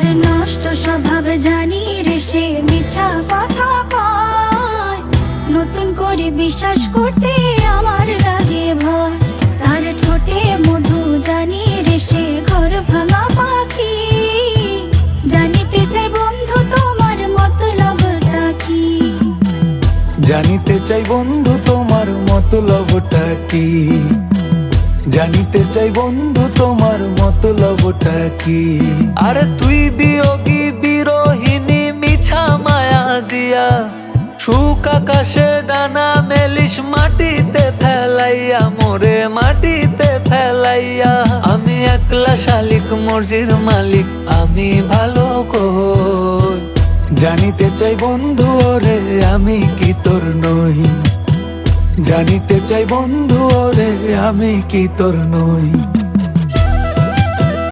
তার নষ্ট স্বভাব জানি রে সে মিছা কথা কয়, নতুন করে বিশ্বাস করতে আমার লাগে ভয়। তার ঠোঁটে মধু জানি রে সে ঘর ভাঙা পাখি, জানিতে চাই বন্ধু তোমার মতলবটা কি। জানিতে চাই বন্ধু তোমার মতলবটা কি, জানিতে চাই বন্ধু তোমার মতলবটা কি। আরে তুই বিয়োগী বিরোহিনী মিছা মায়া দিয়া, সুখ আকাশে ডানা মেলিস মাটিতে ফেলাইয়া, মোরে মাটিতে ফেলাইয়া। আমি একলা শালিক মর্জির মালিক, আমি ভালো কই। জানিতে চাই বন্ধু ওরে আমি কি তোর নই, জানিতে চাই বন্ধু ওরে আমি কি তোর নই।